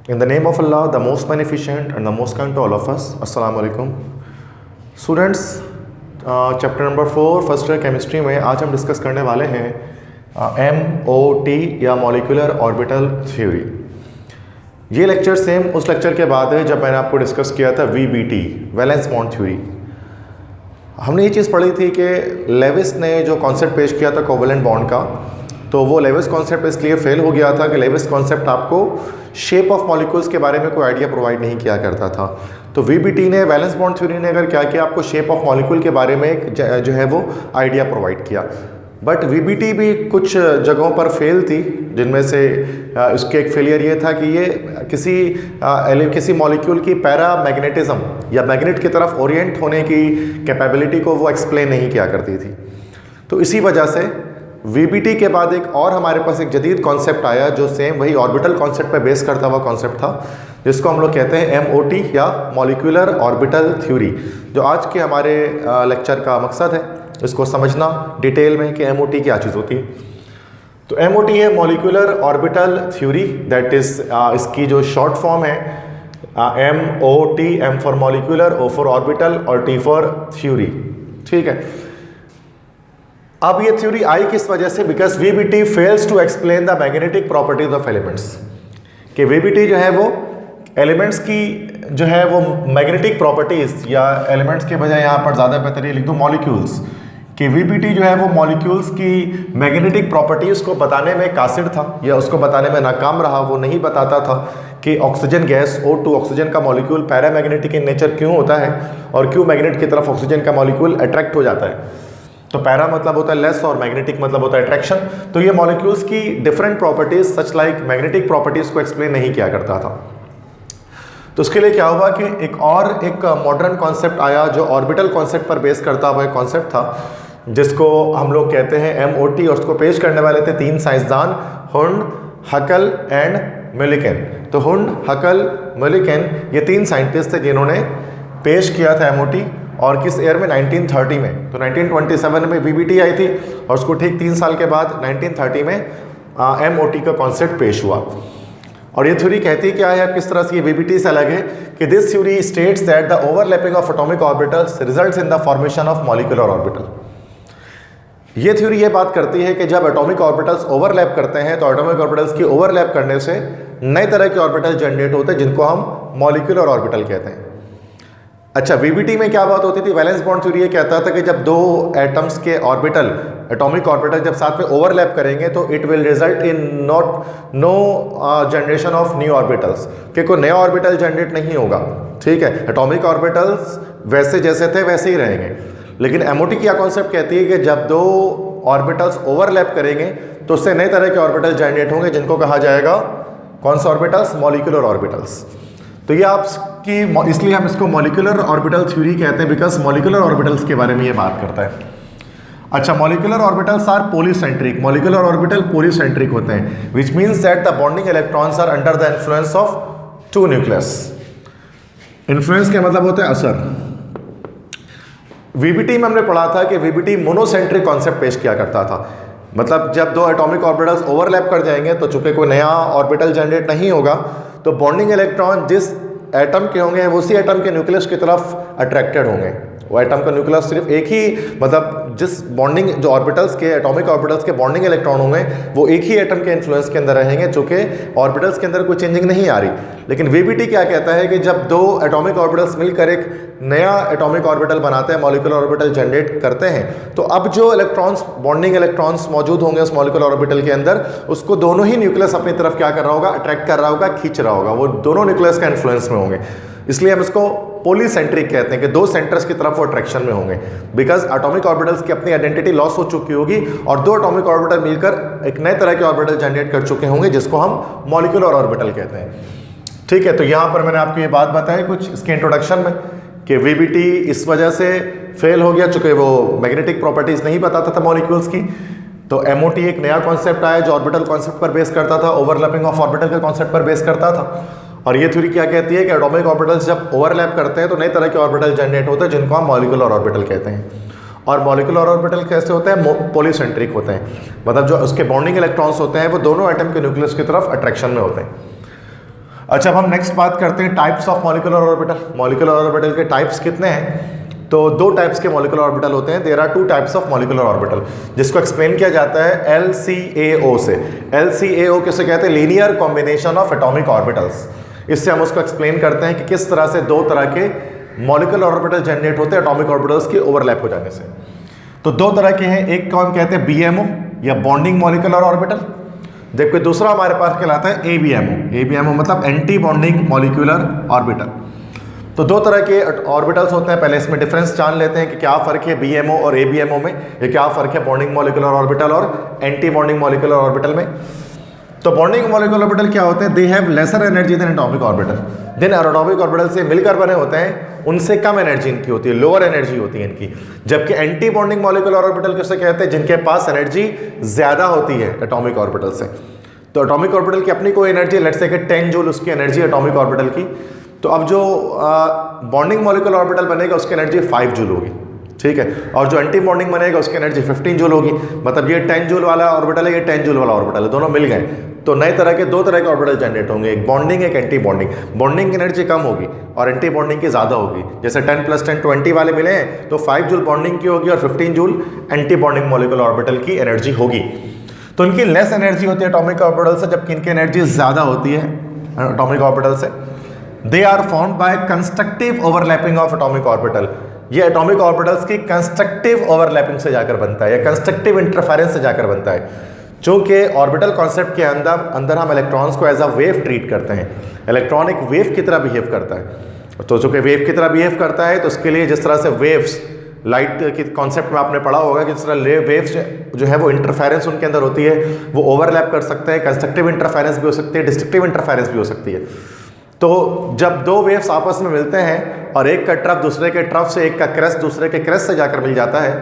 In the name of Allah, the most beneficent and the most kind to all of us. Assalamu alaikum. Students, chapter number 4 first year chemistry में आज हम discuss करने वाले हैं MOT या molecular orbital theory. ये lecture same उस lecture के बाद है जब मैंने आपको डिस्कस किया था VBT, वैलेंस बॉन्ड थ्योरी। हमने ये चीज़ पढ़ी थी कि लेविस ने जो कॉन्सेप्ट पेश किया था कोवेलेंट बॉन्ड का, तो वो लेविस कॉन्सेप्ट इसलिए फेल हो गया था कि लेविस कॉन्सेप्ट आपको शेप ऑफ मॉलिक्यूल्स के बारे में कोई आइडिया प्रोवाइड नहीं किया करता था। तो VBT ने, वैलेंस बॉन्ड थ्योरी ने अगर क्या किया, आपको शेप ऑफ मॉलिक्यूल के बारे में एक जो है वो आइडिया प्रोवाइड किया। बट VBT भी कुछ जगहों पर फेल थी, जिनमें से उसके एक फेलियर ये था कि ये किसी मॉलिक्यूल की पैरा मैग्नेटिज्म या मैग्नेट की तरफ ओरिएंट होने की कैपेबिलिटी को वो एक्सप्लेन नहीं किया करती थी। तो इसी वजह से VBT के बाद एक और हमारे पास एक जदीद कॉन्सेप्ट आया जो सेम वही ऑर्बिटल कॉन्सेप्ट पर बेस करता हुआ कॉन्सेप्ट था, जिसको हम लोग कहते हैं MOT या मॉलिक्यूलर ऑर्बिटल थ्योरी, जो आज के हमारे लेक्चर का मकसद है इसको समझना डिटेल में कि MOT क्या चीज़ होती है। तो MOT है molecular orbital theory, that is इसकी जो शॉर्ट फॉर्म है MOT, M for molecular, O for orbital और T फॉर थ्योरी। ठीक है, अब ये थ्योरी आई किस वजह से? Because VBT fails to explain the magnetic properties of elements. कि VBT जो है वो एलिमेंट्स की जो है वो मैग्नेटिक प्रॉपर्टीज, या एलिमेंट्स के बजाय यहाँ पर ज़्यादा बेहतर लिख दो मॉलिक्यूल्स, कि VBT जो है वो मॉलिक्यूल्स की मैग्नेटिक प्रॉपर्टीज़ को बताने में कासिर था या उसको बताने में नाकाम रहा। वो नहीं बताता था कि ऑक्सीजन गैस O2, ऑक्सीजन का मॉलिक्यूल पैरामैग्नेटिक इन नेचर क्यों होता है और क्यों मैग्नेट की तरफ ऑक्सीजन का मॉलिक्यूल अट्रैक्ट हो जाता है। तो पैरा मतलब होता है लेस और मैग्नेटिक मतलब होता है अट्रैक्शन। तो ये मॉलिक्यूल्स की different properties such like magnetic properties को एक्सप्लेन नहीं किया करता था। तो उसके लिए क्या हुआ कि एक मॉडर्न कॉन्सेप्ट आया जो ऑर्बिटल कॉन्सेप्ट पर बेस करता हुआ एक कॉन्सेप्ट था, जिसको हम लोग कहते हैं MOT, और उसको पेश करने वाले थे तीन साइंसदान, हुंड, हकल एंड मिलिकन। तो हुंड, हकल, मिलिकन ये तीन साइंटिस्ट थे जिन्होंने पेश किया था MOT, और किस ईयर में? 1930 में। तो 1927 में VBT आई थी और उसको ठीक 3 साल के बाद 1930 में MOT का कॉन्सेप्ट पेश हुआ। और ये थ्योरी कहती क्या है, किस तरह से ये VBT से अलग है, कि this theory states that the overlapping of atomic orbitals results in the formation of molecular orbital. ये थ्योरी ये बात करती है कि जब एटॉमिक ऑर्बिटल्स ओवरलैप करते हैं तो एटॉमिक ऑर्बिटल्स की ओवरलैप करने से नए तरह के ऑर्बिटल जनरेट होते हैं, जिनको हम मॉलिक्यूलर ऑर्बिटल कहते हैं। अच्छा, VBT में क्या बात होती थी? वैलेंस बॉन्ड थ्योरी ये कहता था कि जब दो एटम्स के ऑर्बिटल, एटॉमिक ऑर्बिटल जब साथ में ओवरलैप करेंगे तो it will result in no generation of new orbitals, कि कोई नया ऑर्बिटल जनरेट नहीं होगा। ठीक है, एटॉमिक ऑर्बिटल्स वैसे जैसे थे वैसे ही रहेंगे। लेकिन MOT क्या कॉन्सेप्ट कहती है कि जब दो ऑर्बिटल्स ओवरलैप करेंगे तो उससे नए तरह के ऑर्बिटल जनरेट होंगे, जिनको कहा जाएगा कौन से ऑर्बिटल्स? Molecular orbitals. तो ये आपकी, इसलिए हम इसको मॉलिक्यूलर ऑर्बिटल थ्योरी कहते हैं, बिकॉज मॉलिक्यूलर ऑर्बिटल्स के बारे में ये बात करता है। अच्छा, molecular orbitals are polycentric. Molecular orbital polycentric होते हैं, which means that the bonding electrons are under the influence of two nucleus. Influence का मतलब होता है असर। VBT में हमने पढ़ा था कि VBT मोनोसेंट्रिक कॉन्सेप्ट पेश किया करता था। मतलब जब दो एटॉमिक ऑर्बिटल्स ओवरलैप कर जाएंगे तो चूंकि कोई नया ऑर्बिटल जनरेट नहीं होगा, तो बॉन्डिंग इलेक्ट्रॉन जिस एटम के होंगे वो उसी एटम के न्यूक्लियस की तरफ अट्रैक्टेड होंगे। वो एटम का न्यूक्लियस सिर्फ एक ही, मतलब जिस बॉन्डिंग, जो ऑर्बिटल्स के, एटॉमिक ऑर्बिटल्स के बॉन्डिंग इलेक्ट्रॉन होंगे वो एक ही एटम के इन्फ्लुएंस के अंदर रहेंगे, चूँकि ऑर्बिटल्स के अंदर कोई चेंजिंग नहीं आ रही। लेकिन VBT क्या कहता है कि जब दो एटॉमिक ऑर्बिटल्स मिलकर एक नया एटॉमिक ऑर्बिटल बनाते हैं, मॉलिक्यूलर ऑर्बिटल जनरेट करते हैं, तो अब जो इलेक्ट्रॉन्स, बॉन्डिंग इलेक्ट्रॉन्स मौजूद होंगे उस मॉलिक्यूलर ऑर्बिटल के अंदर, उसको दोनों ही न्यूक्लियस अपनी तरफ क्या कर रहा होगा? अट्रैक्ट कर रहा होगा, खींच रहा होगा। वो दोनों न्यूक्लियस का इन्फ्लुएंस में होंगे, इसलिए हम इसको पॉलीसेंट्रिक कहते हैं कि दो सेंटर्स की तरफ वो अट्रैक्शन में होंगे। बिकॉज एटॉमिक ऑर्बिटल्स की अपनी आइडेंटिटी लॉस हो चुकी होगी और दो एटॉमिक ऑर्बिटल मिलकर एक नए तरह के ऑर्बिटल जनरेट कर चुके होंगे, जिसको हम मॉलिक्यूलर ऑर्बिटल कहते हैं। ठीक है, तो यहाँ पर मैंने आपको ये बात बताई कुछ इसके इंट्रोडक्शन में कि VBT इस वजह से फेल हो गया चूँकि वो मैग्नेटिक प्रॉपर्टीज नहीं बताता था मॉलिक्यूल्स की। तो MOT एक नया कॉन्सेप्ट आया जो ऑर्बिटल कॉन्सेप्ट पर बेस करता था, ओवरलैपिंग ऑफ ऑर्बिटल के कॉन्सेप्ट पर बेस करता था। और ये थ्योरी क्या कहती है कि एटॉमिक ऑर्बिटल्स जब ओवरलैप करते हैं तो नए तरह के ऑर्बिटल जनरेट होते हैं, जिनको हम मॉलिक्यूलर ऑर्बिटल कहते हैं। और मॉलिक्यूलर ऑर्बिटल कैसे होते हैं? पॉलीसेंट्रिक होते हैं, मतलब जो उसके बॉन्डिंग इलेक्ट्रॉन्स होते हैं वो दोनों एटम के न्यूक्लियस की तरफ अट्रैक्शन में होते हैं। अच्छा, अब हम नेक्स्ट बात करते हैं types of molecular orbital. Molecular orbital के टाइप्स कितने हैं? तो दो टाइप्स के मॉलिक्यूलर ऑर्बिटल होते हैं। There are two types of molecular orbital, जिसको एक्सप्लेन किया जाता है LCAO से। LCAO किसे कहते हैं? Linear combination of atomic orbitals. इससे हम उसको एक्सप्लेन करते हैं कि किस तरह से दो तरह के मॉलिक्यूलर ऑर्बिटल जनरेट होते हैं एटॉमिक ऑर्बिटल्स के ओवरलैप हो जाने से। तो दो तरह के हैं, एक को हम कहते हैं BMO या बॉन्डिंग मॉलिक्यूलर ऑर्बिटल, जबकि दूसरा हमारे पास कहलाता है ABMO। ABMO मतलब एंटी बॉन्डिंग मॉलिक्यूलर ऑर्बिटल। तो दो तरह के ऑर्बिटल्स होते हैं। पहले इसमें डिफरेंस जान लेते हैं कि क्या फ़र्क है BMO और ABMO में, या क्या फ़र्क है बॉन्डिंग मॉलिक्यूलर ऑर्बिटल और एंटी बॉन्डिंग मॉलिक्यूलर ऑर्बिटल में। तो बॉन्डिंग मॉलिक्यूलर ऑर्बिटल क्या होते हैं? They have lesser energy than atomic orbital. जिन एटॉमिक ऑर्बिटल से मिलकर बने होते हैं उनसे कम एनर्जी इनकी होती है, लोअर एनर्जी होती है इनकी। जबकि एंटी बॉन्डिंग मॉलिक्यूलर ऑर्बिटल किसे कहते हैं? जिनके पास एनर्जी ज़्यादा होती है एटॉमिक ऑर्बिटल से। तो एटॉमिक ऑर्बिटल की अपनी कोई एनर्जी, लेट्स से कि 10 जूल उसकी एनर्जी एटॉमिक ऑर्बिटल की। तो अब जो बॉन्डिंग मॉलिक्यूलर ऑर्बिटल बनेगा उसकी एनर्जी 5 जूल होगी, ठीक है। और जो एंटी बॉन्डिंग बनेगा उसकी एनर्जी 15 जूल होगी। मतलब ये 10 जूल वाला ऑर्बिटल है, ये 10 जूल वाला ऑर्बिटल है, दोनों मिल गए तो नए तरह के दो तरह के ऑर्बिटल जनरेट होंगे, एक बॉन्डिंग एक एंटी बॉन्डिंग। बॉन्डिंग की एनर्जी कम होगी और एंटी बॉन्डिंग की ज़्यादा होगी। जैसे 10 + 10 20 वाले मिले हैं तो 5 जूल बॉन्डिंग की होगी और 15 joule anti bonding molecular orbital की एनर्जी होगी। तो इनकी लेस एनर्जी होती है एटॉमिक ऑर्बिटल से, जबकि इनकी एनर्जी ज़्यादा होती है एटॉमिक ऑर्बिटल से। They are formed by constructive overlapping of atomic orbital. ये एटॉमिक ऑर्बिटल्स की कंस्ट्रक्टिव ओवरलैपिंग से जाकर बनता है या कंस्ट्रक्टिव इंटरफेरेंस से जाकर बनता है। चूंकि ऑर्बिटल कॉन्सेप्ट के अंदर हम इलेक्ट्रॉन्स को एज अ वेव ट्रीट करते हैं, इलेक्ट्रॉन एक वेव की तरह बिहेव करता है। तो चूंकि वेव की तरह बिहेव करता है तो उसके लिए जिस तरह से वेव्स, लाइट की कॉन्सेप्ट में आपने पढ़ा होगा कि जिस तरह वेव्स जो है वो इंटरफेरेंस उनके अंदर होती है, वो ओवरलैप कर सकते हैं। कंस्ट्रक्टिव इंटरफेरेंस भी हो सकती है, डिस्ट्रक्टिव इंटरफेरेंस भी हो सकती है। तो जब दो वेव्स आपस में मिलते हैं और एक का ट्रफ दूसरे के ट्रफ से, एक का क्रेस्ट दूसरे के क्रेस्ट से जाकर मिल जाता है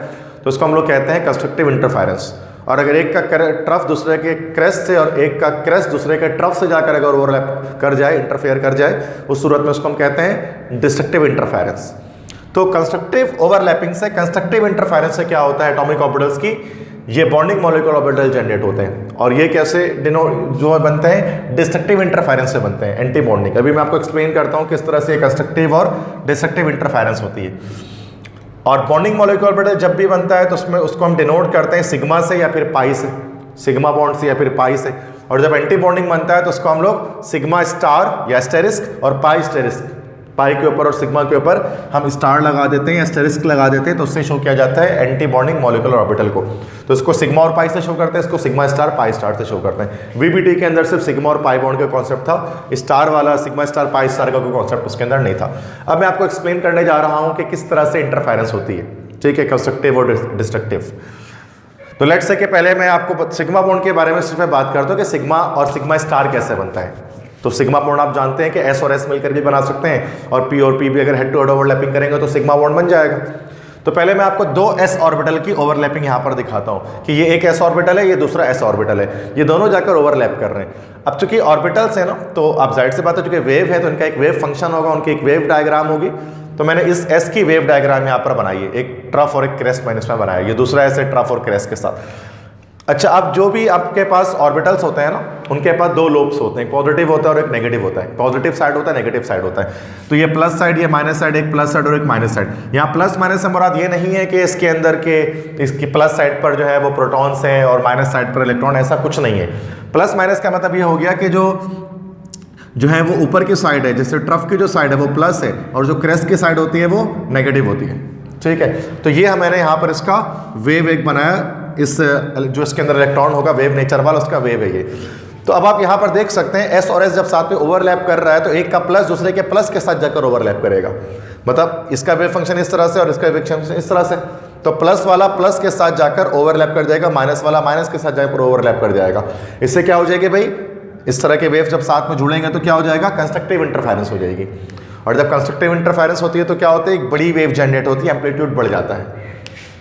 तो उसको हम लोग कहते हैं कंस्ट्रक्टिव इंटरफेरेंस। और अगर एक का ट्रफ दूसरे के क्रेस्ट से और एक का क्रेस्ट दूसरे के ट्रफ से जाकर अगर ओवरलैप कर जाए, इंटरफेयर कर जाए, उस सूरत में उसको हम कहते हैं डिस्ट्रक्टिव इंटरफेरेंस। तो कंस्ट्रक्टिव ओवरलैपिंग से, कंस्ट्रक्टिव इंटरफेरेंस से क्या होता है एटॉमिक ऑर्बिटल्स की, ये बॉन्डिंग मॉलिक्यूलर ऑर्बिटल जनरेट होते हैं। और ये कैसे जो बनते हैं? डिस्ट्रक्टिव इंटरफेरेंस से बनते हैं, एंटी बॉन्डिंग। अभी मैं आपको एक्सप्लेन करता हूँ किस तरह से कंस्ट्रक्टिव और डिस्ट्रक्टिव इंटरफेरेंस होती है। और बॉन्डिंग मॉलिक्यूलर ऑर्बिटल जब भी बनता है तो उसमें उसको हम डिनोट करते हैं सिग्मा से या फिर पाई से, सिग्मा बॉन्ड से या फिर पाई से। और जब एंटी बॉन्डिंग बनता है तो उसको हम लोग सिग्मा स्टार या एस्टेरिस्क और पाई स्टेरिस्क, पाई के ऊपर और सिग्मा के ऊपर हम स्टार लगा देते हैं या एस्टेरिस्क लगा देते हैं, तो उससे शो किया जाता है एंटी बॉन्डिंग मॉलिक्यूलर ऑर्बिटल को। तो इसको सिग्मा और पाई से शो करते हैं, इसको सिग्मा स्टार पाई स्टार से शो करते हैं। VBT के अंदर सिर्फ सिग्मा और पाई बॉन्ड का कॉन्सेप्ट था, स्टार वाला सिग्मा स्टार पाई स्टार का कोई कॉन्सेप्ट उसके अंदर नहीं था। अब मैं आपको एक्सप्लेन करने जा रहा हूँ कि किस तरह से इंटरफेरेंस होती है, ठीक है, कंस्ट्रक्टिव और डिस्ट्रक्टिव। तो लेट्स से कि पहले मैं आपको सिग्मा बॉन्ड के बारे में सिर्फ बात करता हूँ कि सिग्मा और सिग्मा स्टार कैसे बनता है। तो सिग्मा बॉन्ड आप जानते हैं कि S और S मिलकर भी बना सकते हैं, और P और P भी अगर हेड टू हेड ओवरलैपिंग करेंगे तो सिग्मा बॉन्ड बन जाएगा। तो पहले मैं आपको दो S ऑर्बिटल की ओवरलैपिंग यहाँ पर दिखाता हूँ कि ये एक S ऑर्बिटल है, ये दूसरा S ऑर्बिटल है, ये दोनों जाकर ओवरलैप कर रहे हैं। अब चूंकि ऑर्बिटल्स है ना, तो आप जाहिर सी बात है, चूंकि वेव है तो इनका एक वेव फंक्शन होगा, उनकी एक वेव डायग्राम होगी। तो मैंने इस S की वेव डायग्राम यहाँ पर बनाई है, एक ट्रफ और एक क्रेस्ट मैंने इसमें बनाया, ये दूसरा S है ट्रफ और क्रेस्ट के साथ। अच्छा, अब जो भी आपके पास ऑर्बिटल्स होते हैं ना, उनके पास दो लोब्स होते हैं, एक पॉजिटिव होता है और एक नेगेटिव होता है। पॉजिटिव साइड होता है, नेगेटिव साइड होता है। तो ये प्लस साइड, ये माइनस साइड, एक प्लस साइड और एक माइनस साइड। यहाँ प्लस माइनस से मुराद ये नहीं है कि इसके अंदर के इसकी प्लस साइड पर जो है वो प्रोटॉन्स हैं और माइनस साइड पर इलेक्ट्रॉन, ऐसा कुछ नहीं है। प्लस माइनस का मतलब ये हो गया कि जो है वो ऊपर की साइड है, जैसे ट्रफ की जो साइड है वो प्लस है और जो क्रेस्ट की साइड होती है वो नेगेटिव होती है, ठीक है। तो ये मैंने यहाँ पर इसका वेव एक बनाया, इस जो इसके अंदर इलेक्ट्रॉन होगा वेव नेचर वाला, उसका वेव है ये। तो अब आप यहाँ पर देख सकते हैं S और S जब साथ में ओवरलैप कर रहा है तो एक का प्लस दूसरे के प्लस के साथ जाकर ओवरलैप करेगा। मतलब इसका वेव फंक्शन इस तरह से और इसका वेव फंक्शन इस तरह से। तो प्लस वाला प्लस के साथ जाकर ओवरलैप कर जाएगा, माइनस वाला माइनस के साथ जाकर ओवरलैप कर जाएगा। इससे क्या हो जाएगी भाई, इस तरह के वेव जब साथ में जुड़ेंगे तो क्या हो जाएगा, कंस्ट्रक्टिव इंटरफेरेंस हो जाएगी। और जब कंस्ट्रक्टिव इंटरफेरेंस होती है तो क्या होता है, एक बड़ी वेव जनरेट होती है, एम्पलीट्यूड बढ़ जाता है,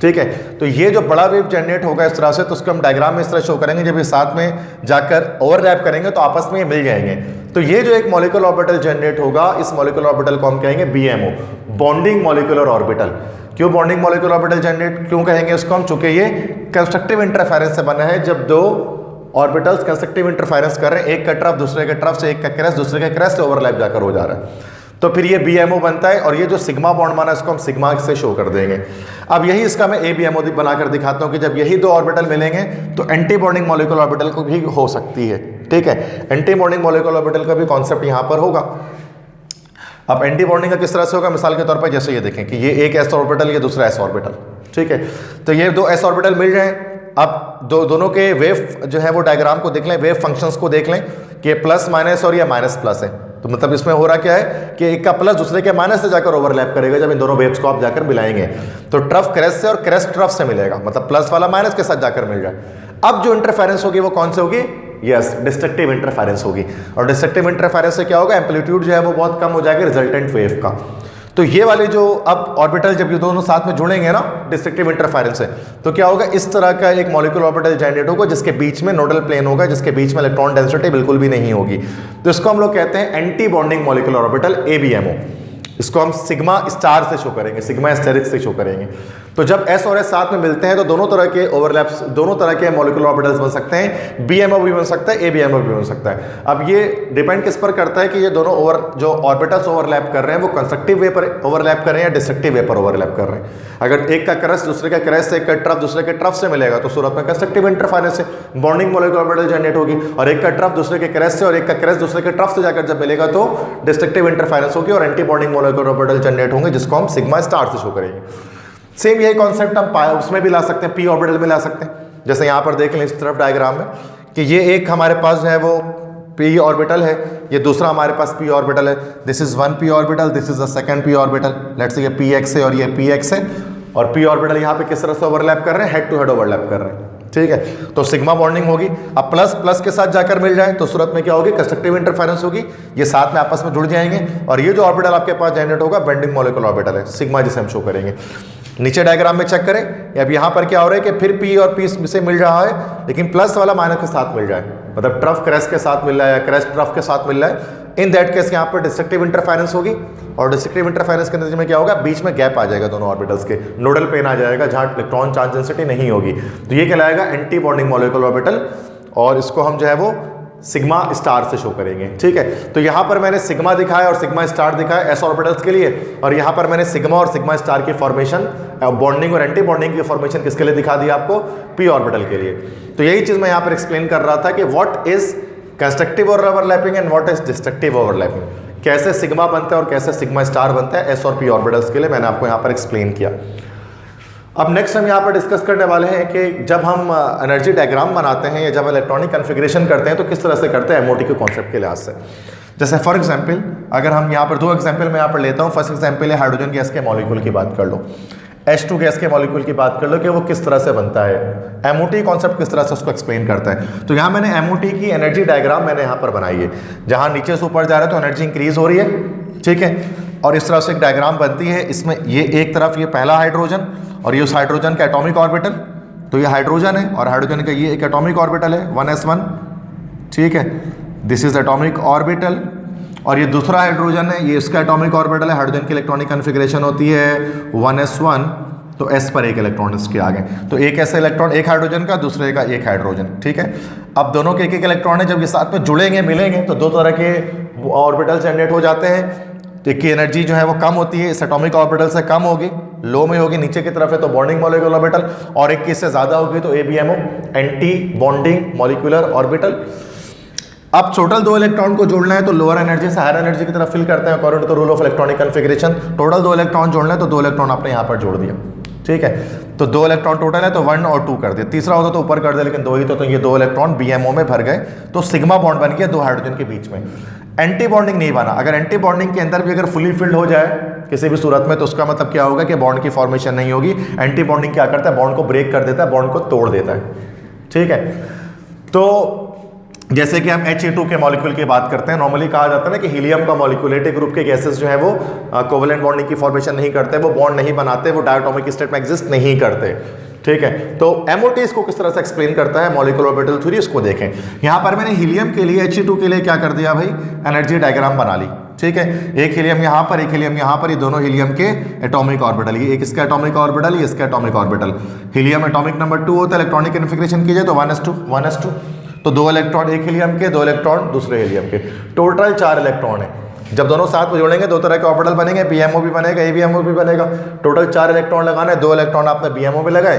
ठीक है। तो ये जो बड़ा वेव जनरेट होगा इस तरह से, तो उसको हम डायग्राम में इस तरह शो करेंगे। जब ये साथ में जाकर ओवरलैप करेंगे तो आपस में ये मिल जाएंगे। तो ये जो एक मॉलिक्यूलर ऑर्बिटल जनरेट होगा, इस मॉलिक्यूलर ऑर्बिटल को हम कहेंगे BMO, बॉन्डिंग मॉलिक्यूलर ऑर्बिटल। क्यों बॉन्डिंग मॉलिक्यूलर ऑर्बिटल जनरेट क्यों कहेंगे उसको हम, चूंकि ये कंस्ट्रक्टिव इंटरफेरेंस से बना है। जब दो ऑर्बिटल्स कंस्ट्रक्टिव इंटरफेरेंस कर रहे हैं, एक का तरफ दूसरे के तरफ से, एक का क्रस्ट दूसरे के क्रस्ट से ओवरलैप जाकर हो जा रहा है, तो फिर ये BMO बनता है और ये जो सिग्मा बॉन्ड बना है इसको हम सिग्मा से शो कर देंगे। अब यही इसका मैं ABMO बनाकर दिखाता हूँ कि जब यही दो ऑर्बिटल मिलेंगे तो एंटी बॉन्डिंग मॉलिक्यूलर ऑर्बिटल को भी हो सकती है, ठीक है। एंटी बॉन्डिंग मॉलिक्यूलर ऑर्बिटल का भी कॉन्सेप्ट यहाँ पर होगा। अब एंटी बॉन्डिंग का किस तरह से होगा, मिसाल के तौर पर जैसे ये देखें कि ये एक s ऑर्बिटल, ये दूसरा s ऑर्बिटल, ठीक है। तो ये दो s ऑर्बिटल मिल जाए, अब दोनों के वेव जो है वो डायग्राम को देख लें, वेव फंक्शंस को देख लें कि प्लस माइनस और या माइनस प्लस है, तो मतलब इसमें हो रहा क्या है कि एक का प्लस दूसरे के माइनस से जाकर ओवरलैप करेगा जब इन दोनों वेव्स को आप जाकर मिलाएंगे, तो ट्रफ क्रेस्ट से और क्रेस्ट ट्रफ से मिलेगा, मतलब प्लस वाला माइनस के साथ जाकर मिल जाए। अब जो इंटरफेरेंस होगी वो कौन से होगी, यस, डिस्ट्रक्टिव इंटरफेरेंस होगी। और डिस्ट्रक्टिव इंटरफेरेंस से क्या होगा, एम्पलीट्यूड जो है वो बहुत कम हो जाएगा रिजल्टेंट वेव का। तो ये वाले जो अब ऑर्बिटल जब ये दोनों साथ में जुड़ेंगे ना डिस्ट्रक्टिव इंटरफेरेंस से, तो क्या होगा, इस तरह का एक मॉलिक्यूलर ऑर्बिटल जनरेट होगा जिसके बीच में नोडल प्लेन होगा, जिसके बीच में इलेक्ट्रॉन डेंसिटी बिल्कुल भी नहीं होगी। तो इसको हम लोग कहते हैं anti bonding molecular orbital, ABMO। इसको हम सिग्मा स्टार से शो करेंगे, सिग्मा एस्टेरिस्क से शो करेंगे। तो जब s और s साथ में मिलते हैं तो दोनों तरह के ओवरलैप्स, दोनों तरह के मॉलिक्यूलर ऑर्बिटल्स बन सकते हैं, BMO भी बन सकता है, ABMO भी बन सकता है। अब ये डिपेंड किस पर करता है कि ये दोनों जो ऑर्बिटल्स ओवरलैप कर रहे हैं वो कंस्ट्रक्टिव वे पर ओवरलैप कर रहे हैं या डिस्ट्रक्टिव वे पर ओवरलैप कर रहे हैं। अगर एक का क्रस्ट दूसरे का क्रस्ट से, एक का ट्रफ दूसरे के ट्रफ से मिलेगा तो सूरत में कंस्ट्रक्टिव इंटरफेरेंस से बॉन्डिंग मॉलिक्यूलर ऑर्बिटल जनरेट होगी, और एक का ट्रफ दूसरे के क्रस्ट से और एक का क्रस्ट दूसरे के ट्रफ से जाकर जब मिलेगा तो डिस्ट्रक्टिव इंटरफेरेंस होगी और anti bonding molecular orbital generate होंगे, जिसको हम सिग्मा स्टार से शो करेंगे। सेम यही कॉन्सेप्ट हम उसमें भी ला सकते हैं, p ऑर्बिटल में ला सकते हैं। जैसे यहाँ पर देख लें इस तरफ डायग्राम में कि ये एक हमारे पास जो है वो p ऑर्बिटल है, ये दूसरा हमारे पास p ऑर्बिटल है, this is one p orbital, this is the second p orbital, let's say ये px है और ये px है, और p ऑर्बिटल यहाँ पे किस तरह से ओवरलैप कर रहे हैं, हेड टू हेड ओवरलैप कर रहे हैं, ठीक है। तो सिग्मा बॉन्डिंग होगी। अब प्लस प्लस के साथ जाकर मिल जाए तो सूरत में क्या होगी, कंस्ट्रक्टिव इंटरफेरेंस होगी, ये साथ में आपस में जुड़ जाएंगे, और ये जो ऑर्बिटल आपके पास जनरेट होगा बेंडिंग मॉलिक्यूलर ऑर्बिटल है, सिग्मा, जिसे हम शो करेंगे। नीचे डायग्राम में चेक करें, अब यहाँ पर क्या हो रहा है कि फिर p और p से मिल रहा है, लेकिन प्लस वाला माइनस के साथ मिल जाए, मतलब ट्रफ क्रेस्ट के साथ मिल रहा है या क्रेस्ट ट्रफ के साथ मिल रहा है, इन दैट केस यहाँ पर डिस्ट्रक्टिव इंटरफेरेंस होगी, और डिस्ट्रक्टिव इंटरफेरेंस के नतीजे में क्या होगा, बीच में गैप आ जाएगा दोनों ऑर्बिटल्स के, नोडल प्लेन आ जाएगा जहाँ इलेक्ट्रॉन चार्ज डेंसिटी नहीं होगी, तो ये कहलाएगा एंटी बॉन्डिंग मॉलिक्यूलर ऑर्बिटल, और इसको हम जो है वो सिग्मा स्टार से शो करेंगे, ठीक है। तो यहाँ पर मैंने सिग्मा दिखाया और सिग्मा स्टार दिखाया s ऑर्बिटल्स के लिए, और यहाँ पर मैंने सिग्मा और सिग्मा स्टार की फॉर्मेशन, बॉन्डिंग और एंटी बॉन्डिंग की फॉर्मेशन किसके लिए दिखा दी आपको, p ऑर्बिटल के लिए। तो यही चीज़ मैं यहाँ पर एक्सप्लेन कर रहा था कि what is constructive overlapping and what is destructive overlapping, कैसे सिग्मा बनता है और कैसे सिग्मा स्टार बनता है s और p ऑर्बिटल्स के लिए, मैंने आपको यहाँ पर एक्सप्लेन किया। अब नेक्स्ट हम यहाँ पर डिस्कस करने वाले हैं कि जब हम एनर्जी डायग्राम बनाते हैं या जब इलेक्ट्रॉनिक कॉन्फ़िगरेशन करते हैं तो किस तरह से करते हैं MOT के कॉन्सेप्ट के लिहाज से। जैसे फॉर एग्जांपल अगर हम यहाँ पर दो एग्जांपल मैं यहाँ पर लेता हूँ, फर्स्ट एग्जांपल है हाइड्रोजन गैस के मॉलिक्यूल की बात कर लो, H2 गैस के मॉलिक्यूल की बात कर लो कि वो किस तरह से बनता है, MOT कॉन्सेप्ट किस तरह से उसको एक्सप्लेन करता है। तो यहाँ मैंने MOT की एनर्जी डायग्राम मैंने यहाँ पर बनाई है, जहाँ नीचे से ऊपर जा रहा है तो एनर्जी इंक्रीज हो रही है, ठीक है, और इस तरह से एक डायग्राम बनती है, इसमें ये एक तरफ ये पहला हाइड्रोजन और ये उस हाइड्रोजन का एटॉमिक ऑर्बिटल, तो ये हाइड्रोजन है और हाइड्रोजन का ये एक एटॉमिक ऑर्बिटल है 1s1, ठीक है, दिस इज एटॉमिक ऑर्बिटल, और ये दूसरा हाइड्रोजन है, ये इसका एटॉमिक ऑर्बिटल है, हाइड्रोजन की इलेक्ट्रॉनिक कॉन्फ़िगरेशन होती है 1s1, तो s पर एक इलेक्ट्रॉन इसके आगे, तो एक ऐसे इलेक्ट्रॉन एक हाइड्रोजन का, दूसरे का एक हाइड्रोजन, ठीक है। अब दोनों के एक एक इलेक्ट्रॉन है, जब ये साथ में जुड़ेंगे मिलेंगे तो दो तरह के ऑर्बिटल जनरेट हो जाते हैं। एक की एनर्जी जो है वो कम होती है, इस एटॉमिक ऑर्बिटल से कम होगी, लो में होगी, नीचे की तरफ है तो बॉन्डिंग मॉलिक्यूलर ऑर्बिटल, और एक की इससे ज़्यादा होगी तो ABMO, anti bonding molecular orbital. अब टोटल दो इलेक्ट्रॉन को जोड़ना है तो लोअर एनर्जी से हायर एनर्जी की तरफ फिल करते हैं according to rule of electronic configuration. Total दो इलेक्ट्रॉन जोड़ना है तो दो इलेक्ट्रॉन आपने यहाँ पर जोड़ दिया, ठीक है, तो दो इलेक्ट्रॉन टोटल है तो 1 और 2 कर दिया, तीसरा होता तो ऊपर कर दिया, लेकिन दो ही तो ये दो इलेक्ट्रॉन BMO में भर गए तो सिग्मा बॉन्ड बन गया दो हाइड्रोजन के बीच में। एंटी बॉन्डिंग नहीं बना, अगर एंटी बॉन्डिंग के अंदर भी अगर फुली फिल्ड हो जाए किसी भी सूरत में तो उसका मतलब क्या होगा कि बॉन्ड की फॉर्मेशन नहीं होगी। एंटी बॉन्डिंग क्या करता है, बॉन्ड को ब्रेक कर देता है, बॉन्ड को तोड़ देता है, ठीक है। तो जैसे कि हम He2 के मॉलिक्यूल की बात करते हैं, नॉर्मली कहा जाता है ना कि हीलियम का मॉलिक्यूल एटी ग्रुप के गैसेस जो है वो कोवेलेंट बॉन्डिंग की फॉर्मेशन नहीं करते, वो बॉन्ड नहीं बनाते, वो डायटोमिक स्टेट में एग्जिस्ट नहीं करते, ठीक है। तो MOT इसको किस तरह से एक्सप्लेन करता है, मॉलिक्यूलर ऑर्बिटल थ्योरी, इसको देखें। यहाँ पर मैंने हीलियम के लिए He2 के लिए क्या कर दिया भाई, एनर्जी डायग्राम बना ली, ठीक है। एक हीलियम यहाँ पर, एक हीलियम यहाँ पर, ये दोनों हीलियम के एटॉमिक ऑर्बिटल, ये एक इसका एटॉमिक ऑर्बिटल, ये इसका atomic orbital. Helium atomic number 2 होता है, इलेक्ट्रॉनिक कॉन्फ़िगरेशन की जाए तो 1s2, तो 2 इलेक्ट्रॉन एक हीलियम के, 2 इलेक्ट्रॉन दूसरे हीलियम के, टोटल 4 इलेक्ट्रॉन है। जब दोनों साथ में जोड़ेंगे 2 तरह के ऑर्बिटल बनेंगे, पीएमओ भी बनेगा, एबीएमओ भी बनेगा। टोटल 4 इलेक्ट्रॉन लगाने, 2 इलेक्ट्रॉन आपने बीएमओ में लगाए,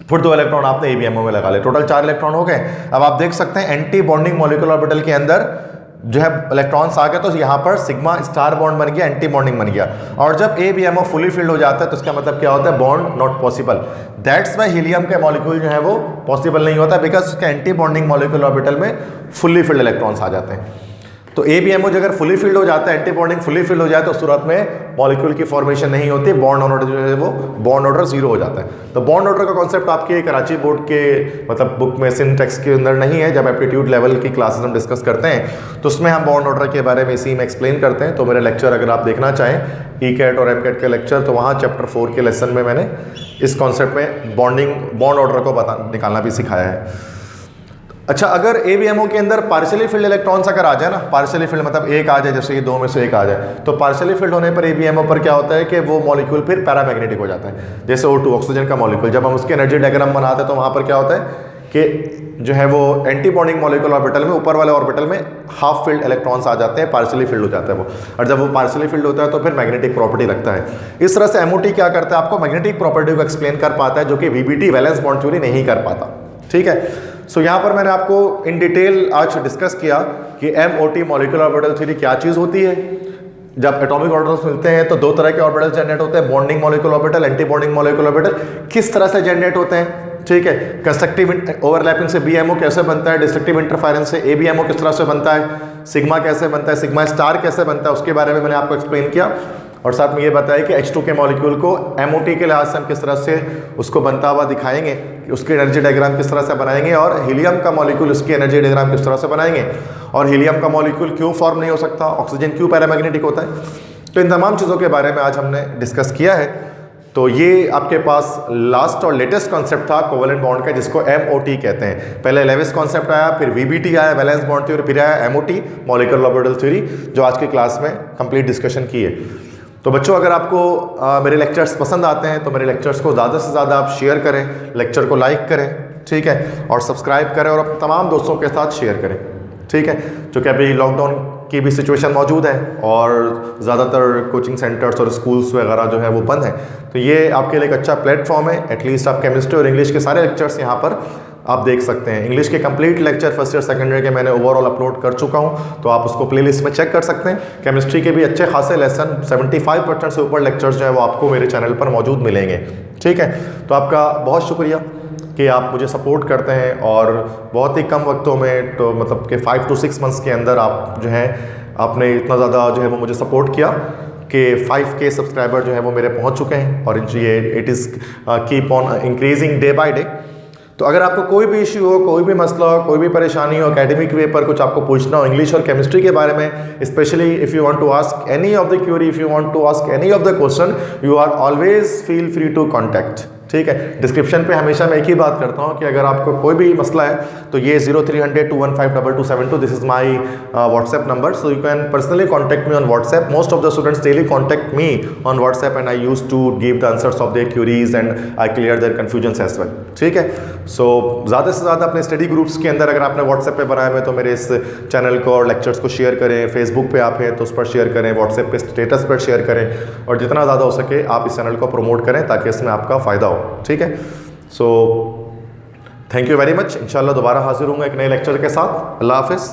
फिर 2 इलेक्ट्रॉन आपने एबीएमओ में लगा ले, टोटल 4 इलेक्ट्रॉन हो गए। अब आप देख सकते हैं एंटी बॉन्डिंग मॉलिक्यूलर ऑर्बिटल के अंदर जो है इलेक्ट्रॉन्स आ गए, तो यहाँ पर सिग्मा स्टार बॉन्ड बन गया, एंटी बॉन्डिंग बन गया। और जब एबीएमओ फुली फिल्ड हो जाता है तो इसका मतलब क्या होता है, bond not possible. That's why helium के मॉलिक्यूल जो है वो पॉसिबल नहीं होता, बिकॉज उसके एंटी बॉन्डिंग मॉलिक्यूलर ऑर्बिटल में फुली फिल्ड इलेक्ट्रॉन्स आ जाते हैं। तो एबीएमओ जो अगर फुली फिल्ड हो जाता है, एंटी बॉन्डिंग फुली फिल्ड हो जाए तो उस सूरत में मॉलिक्यूल की फॉर्मेशन नहीं होती, बॉन्ड ऑर्डर जो है वो बॉन्ड ऑर्डर 0 हो जाता है। तो बॉन्ड ऑर्डर का कॉन्सेप्ट आपके कराची बोर्ड के मतलब बुक में सिंटेक्स के अंदर नहीं है। जब एप्टीट्यूड लेवल की क्लासेस हम डिस्कस करते हैं तो उसमें हम बॉन्ड ऑर्डर के बारे में इसी में एक्सप्लेन करते हैं। तो मेरे लेक्चर अगर आप देखना चाहें ई कैट और एम कैट के लेक्चर, तो वहाँ चैप्टर 4 के लेसन में मैंने इस कॉन्सेप्ट में बॉन्ड ऑर्डर को निकालना भी सिखाया है। अच्छा, अगर एबीएमओ के अंदर पार्शियली फिल्ड इलेक्ट्रॉन्स अगर आ जाए ना, पार्शियली फिल्ड मतलब एक आ जाए, जैसे कि 2 में से एक आ जाए, तो पार्शियली फिल्ड होने पर एबीएमओ पर क्या होता है कि वो मॉलिक्यूल फिर पैरामैग्नेटिक हो जाता है। जैसे O2 ऑक्सीजन का मॉलिक्यूल, जब हम उसके एनर्जी डायग्राम बनाते हैं तो वहाँ पर क्या होता है कि जो है वो एंटी बॉन्डिंग मॉलिक्यूल ऑर्बिटल में, ऊपर वाले ऑर्बिटल में हाफ फिल्ड इलेक्ट्रॉन्स आ जाते हैं, पार्शियली फिल्ड हो जाता है वो। और जब वो पार्शियली फिल्ड होता है तो फिर मैग्नेटिक प्रॉपर्टी रखता है। इस तरह से एमओटी क्या करता है, आपको मैग्नेटिक प्रॉपर्टी को एक्सप्लेन कर पाता है, जो कि वीबीटी वैलेंस बॉन्ड थ्योरी नहीं कर पाता। ठीक है, सो यहाँ पर मैंने आपको इन डिटेल आज डिस्कस किया कि एमओटी मॉलिक्यूलर ऑर्बिटल थ्योरी क्या चीज़ होती है। जब एटॉमिक ऑर्बिटल्स मिलते हैं तो 2 तरह के ऑर्बिटल जनरेट होते हैं, bonding molecular orbital, anti bonding molecular orbital. किस तरह से जनरेट होते हैं, ठीक है, कंस्ट्रक्टिव ओवरलैपिंग से बीएमओ कैसे बनता है, डिस्ट्रक्टिव इंटरफेरेंस से एबीएमओ किस तरह से बनता है, सिग्मा कैसे बनता है, सिग्मा स्टार कैसे बनता है, उसके बारे में मैंने आपको एक्सप्लेन किया। और साथ में ये बताया कि H2 के मॉलिक्यूल को एमओटी के लिहाज से हम किस तरह से उसको बनता हुआ दिखाएंगे, उसकी एनर्जी डायग्राम किस तरह से बनाएंगे, और हीलियम का मॉलिक्यूल उसकी एनर्जी डायग्राम किस तरह से बनाएंगे, और हीलियम का मॉलिक्यूल क्यों फॉर्म नहीं हो सकता, ऑक्सीजन क्यों पैरामैग्नेटिक होता है। तो इन तमाम चीज़ों के बारे में आज हमने डिस्कस किया है। तो ये आपके पास लास्ट और लेटेस्ट कॉन्सेप्ट था कोवेलेंट बॉन्ड का, जिसको एमओटी कहते हैं। पहले लेविस कॉन्सेप्ट आया, फिर वीबीटी आया वैलेंस बॉन्ड थ्योरी, फिर आया एमओटी मॉलिक्यूलर ऑर्बिटल थ्योरी, जो आज की क्लास में कंप्लीट डिस्कशन की है। तो बच्चों, अगर आपको मेरे लेक्चर्स पसंद आते हैं तो मेरे लेक्चर्स को ज़्यादा से ज़्यादा आप शेयर करें, लेक्चर को लाइक करें, ठीक है, और सब्सक्राइब करें और अपने तमाम दोस्तों के साथ शेयर करें, ठीक है। क्योंकि अभी लॉकडाउन की भी सिचुएशन मौजूद है और ज़्यादातर कोचिंग सेंटर्स और स्कूल्स वगैरह जो है वो बंद है, तो ये आपके लिए एक अच्छा प्लेटफॉर्म है। एटलीस्ट आप केमिस्ट्री और इंग्लिश के सारे लेक्चर्स यहाँ पर आप देख सकते हैं। इंग्लिश के complete lecture first year second year के मैंने ओवरऑल अपलोड कर चुका हूँ, तो आप उसको प्लेलिस्ट में चेक कर सकते हैं। केमिस्ट्री के भी अच्छे खासे लेसन 75% से ऊपर लेक्चर्स जो है वो आपको मेरे चैनल पर मौजूद मिलेंगे, ठीक है। तो आपका बहुत शुक्रिया कि आप मुझे सपोर्ट करते हैं, और बहुत ही कम वक्तों में, तो मतलब कि 5 to 6 मंथ्स के अंदर आप जो है आपने इतना ज़्यादा जो है वो मुझे सपोर्ट किया कि 5K सब्सक्राइबर जो है वो मेरे पहुंच चुके हैं, और ये it is keep on increasing day by day. तो अगर आपको कोई भी इश्यू हो, कोई भी मसला हो, कोई भी परेशानी हो, एकेडमिक वे पर कुछ आपको पूछना हो इंग्लिश और केमिस्ट्री के बारे में, specially if you want to ask any of the query, if you want to ask any of the question, you are always feel free to contact, ठीक है। डिस्क्रिप्शन पे हमेशा मैं एक ही बात करता हूँ कि अगर आपको कोई भी मसला है तो ये 0300 215 2272, this is my WhatsApp number, so you can personally contact me on WhatsApp. Most of the students daily contact me on WhatsApp and I use to give the answers of their queries and I clear their confusion as well, ठीक है। सो ज़्यादा से ज़्यादा अपने study groups के अंदर अगर आपने व्हाट्सएप पे बनाए हुए तो मेरे इस चैनल को और लेक्चर्स को शेयर करें, फेसबुक पे आप हैं तो उस पर शेयर करें, व्हाट्सएप पे स्टेटस पर शेयर करें, और जितना ज़्यादा हो सके आप इस चैनल को प्रमोट करें ताकि इसमें आपका फ़ायदा हो, ठीक है। So thank you very much. इंशाल्लाह दोबारा हाजिर होंगे एक नए लेक्चर के साथ। अल्लाह हाफिज़।